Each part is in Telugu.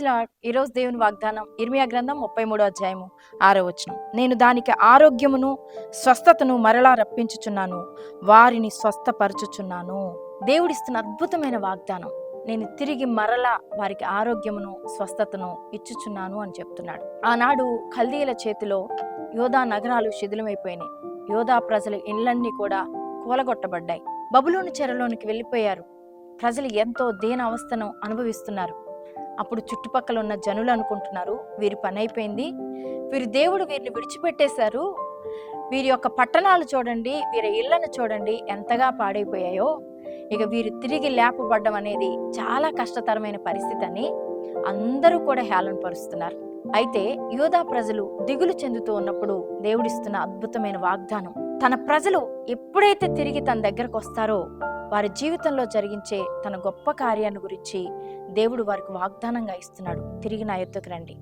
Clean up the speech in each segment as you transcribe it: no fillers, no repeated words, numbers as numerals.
లార్డ్. ఈరోజు దేవుని వాగ్దానం ఇర్మియా గ్రంథం 33వ అధ్యాయము 6వ వచనం. నేను దానికి ఆరోగ్యమును స్వస్థతను మరలా రప్పించుచున్నాను, వారిని స్వస్థపరచుచున్నాను. దేవుడిస్తున్న అద్భుతమైన వాగ్దానం. నేను తిరిగి మరలా వారికి ఆరోగ్యమును స్వస్థతను ఇచ్చుచున్నాను అని చెప్తున్నాడు. ఆనాడు కల్దీయుల చేతిలో యోధా నగరాలు శిథిలమైపోయినాయి. యోధా ప్రజల ఇళ్లన్నీ కూడా కూలగొట్టబడ్డాయి. బబులోను చెరలోనికి వెళ్ళిపోయారు. ప్రజలు ఎంతో దీన అవస్థను అనుభవిస్తున్నారు. అప్పుడు చుట్టుపక్కల ఉన్న జనులు అనుకుంటున్నారు, వీరి పని అయిపోయింది, వీరి దేవుడు వీరిని విడిచిపెట్టేశారు, వీరి యొక్క పట్టణాలు చూడండి, వీరి ఇళ్లను చూడండి ఎంతగా పాడైపోయాయో, ఇక వీరు తిరిగి లేపబడ్డం అనేది చాలా కష్టతరమైన పరిస్థితి అని అందరూ కూడా హేళన పరుస్తున్నారు. అయితే యూదా ప్రజలు దిగులు చెందుతూ ఉన్నప్పుడు దేవుడిస్తున్న అద్భుతమైన వాగ్దానం, తన ప్రజలు ఎప్పుడైతే తిరిగి తన దగ్గరకు వస్తారో వారి జీవితంలో జరిగించే తన గొప్ప కార్యాన్ని గురించి దేవుడు వారికి వాగ్దానంగా ఇస్తున్నాడు. తిరిగి నా యొద్దకు రండి.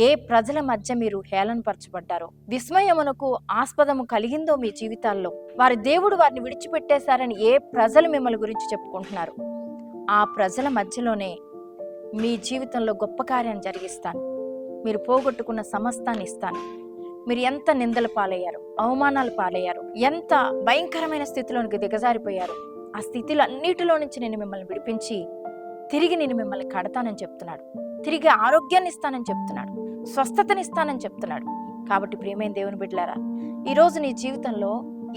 ఏ ప్రజల మధ్య మీరు హేళనపరచబడ్డారో, విస్మయమునకు ఆస్పదము కలిగిందో మీ జీవితాల్లో, వారి దేవుడు వారిని విడిచిపెట్టేశారని ఏ ప్రజలు మిమ్మల్ని గురించి చెప్పుకుంటున్నారు, ఆ ప్రజల మధ్యలోనే మీ జీవితంలో గొప్ప కార్యాన్ని జరిగిస్తాను. మీరు పోగొట్టుకున్న సమస్తాన్ని ఇస్తాను. మీరు ఎంత నిందల పాలయ్యారు, అవమానాలు పాలయ్యారు, ఎంత భయంకరమైన స్థితిలోనికి దిగజారిపోయారు, ఆ స్థితిలో అన్నిటిలో నుంచి నేను మిమ్మల్ని విడిపించి తిరిగి నేను మిమ్మల్ని కడతానని చెప్తున్నాడు. తిరిగి ఆరోగ్యాన్ని ఇస్తానని చెప్తున్నాడు, స్వస్థతనిస్తానని చెప్తున్నాడు. కాబట్టి ప్రియమైన దేవుని బిడ్డలారా, ఈరోజు నీ జీవితంలో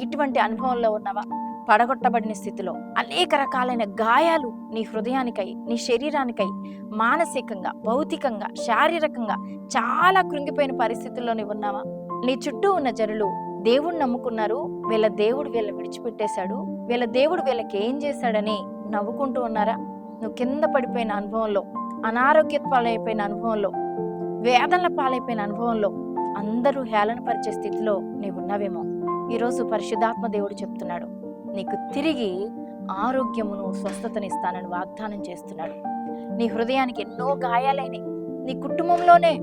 ఇటువంటి అనుభవంలో ఉన్నవా? పడగొట్టబడిన స్థితిలో అనేక రకాలైన గాయాలు నీ హృదయానికై, నీ శరీరానికై, మానసికంగా, భౌతికంగా, శారీరకంగా చాలా కృంగిపోయిన పరిస్థితుల్లో నీవు ఉన్నావా? నీ చుట్టూ ఉన్న జనులు దేవుణ్ణి నమ్ముకున్నారు, వీళ్ళ దేవుడు వీళ్ళని విడిచిపెట్టేశాడు, వీళ్ళ దేవుడు వీళ్ళకి ఏం చేశాడని నవ్వుకుంటూ ఉన్నారా? నువ్వు కింద పడిపోయిన అనుభవంలో, అనారోగ్య పాలైపోయిన అనుభవంలో, వేదనల పాలైపోయిన అనుభవంలో, అందరూ హేళనపరిచే స్థితిలో నీవు ఉన్నావేమో. ఈరోజు పరిశుద్ధాత్మ దేవుడు చెప్తున్నాడు, నీకు తిరిగి ఆరోగ్యమును స్వస్థతనిస్తానని వాగ్దానం చేస్తున్నాడు. నీ హృదయానికి ఎన్నో గాయాలైనవి. నీ కుటుంబంలోనే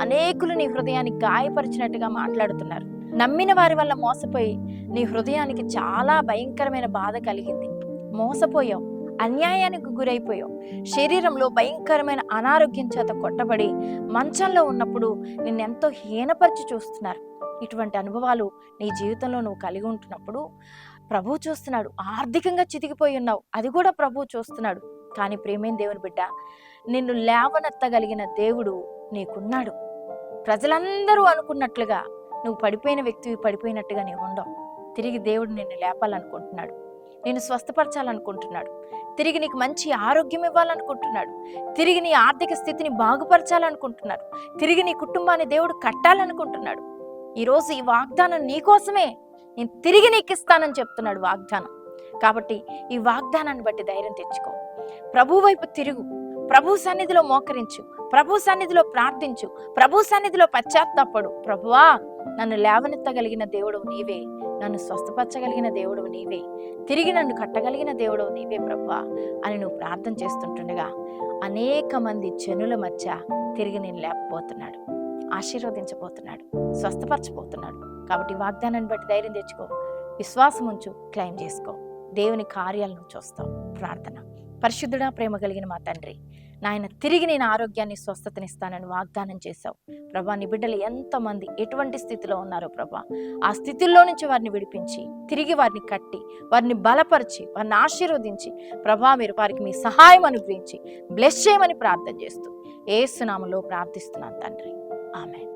అనేకులు నీ హృదయాన్ని గాయపరిచినట్టుగా మాట్లాడుతున్నారు. నమ్మిన వారి వల్ల మోసపోయి నీ హృదయానికి చాలా భయంకరమైన బాధ కలిగింది. మోసపోయావు, అన్యాయానికి గురైపోయావు, శరీరంలో భయంకరమైన అనారోగ్యం చేత కొట్టబడి మంచంలో ఉన్నప్పుడు నిన్నెంతో హీనపరిచి చూస్తున్నారు. ఇటువంటి అనుభవాలు నీ జీవితంలో నువ్వు కలిగి ఉంటున్నప్పుడు ప్రభువు చూస్తున్నాడు. ఆర్థికంగా చితికిపోయి ఉన్నావు, అది కూడా ప్రభువు చూస్తున్నాడు. కానీ ప్రియమైన దేవుని బిడ్డ, నిన్ను లేవనెత్తగలిగిన దేవుడు నీకున్నాడు. ప్రజలందరూ అనుకున్నట్లుగా నువ్వు పడిపోయిన వ్యక్తివి పడిపోయినట్టుగా నీవు ఉండవు. తిరిగి దేవుడు నిన్ను లేపాలనుకుంటున్నాడు, నిన్ను స్వస్థపరచాలనుకుంటున్నాడు, తిరిగి నీకు మంచి ఆరోగ్యం ఇవ్వాలనుకుంటున్నాడు, తిరిగి నీ ఆర్థిక స్థితిని బాగుపరచాలనుకుంటున్నాడు, తిరిగి నీ కుటుంబాన్ని దేవుడు కట్టాలనుకుంటున్నాడు. ఈరోజు ఈ వాగ్దానం నీకోసమే, నేను తిరిగి నీకు ఇస్తానని చెప్తున్నాడు వాగ్దానం. కాబట్టి ఈ వాగ్దానాన్ని బట్టి ధైర్యం తెచ్చుకో. ప్రభు వైపు తిరుగు, ప్రభు సన్నిధిలో మోకరించు, ప్రభు సన్నిధిలో ప్రార్థించు, ప్రభు సన్నిధిలో పశ్చాత్తాపడు. ప్రభువా, నన్ను లేవనెత్తగలిగిన దేవుడవు నీవే, నన్ను స్వస్థపరచగలిగిన దేవుడవు నీవే, తిరిగి నన్ను కట్టగలిగిన దేవుడవు నీవే ప్రభువా అని నువ్వు ప్రార్థన చేస్తుంటుండగా అనేక మంది జనుల మధ్య తిరిగి నేను లేపబోతున్నాడు, ఆశీర్వదించబోతున్నాడు, స్వస్థపరచబోతున్నాడు. కాబట్టి వాగ్దానాన్ని బట్టి ధైర్యం తెచ్చుకో, విశ్వాసం ఉంచు, క్లైమ్ చేసుకో, దేవుని కార్యాలను చూస్తావు. ప్రార్థన. పరిశుద్ధుడా, ప్రేమ కలిగిన మా తండ్రి, నాయన, తిరిగి నేను ఆరోగ్యాన్ని స్వస్థతనిస్తానని వాగ్దానం చేశావు ప్రభా. నీ బిడ్డలు ఎంతమంది ఎటువంటి స్థితిలో ఉన్నారో ప్రభా, ఆ స్థితిలో నుంచి వారిని విడిపించి తిరిగి వారిని కట్టి వారిని బలపరిచి వారిని ఆశీర్వదించి ప్రభా, మీరు వారికి మీ సహాయం అనుగ్రహించి బ్లెస్ చేయమని ప్రార్థన చేస్తూ యేసు నామములో ప్రార్థిస్తున్నాను తండ్రి. ఆమేన్.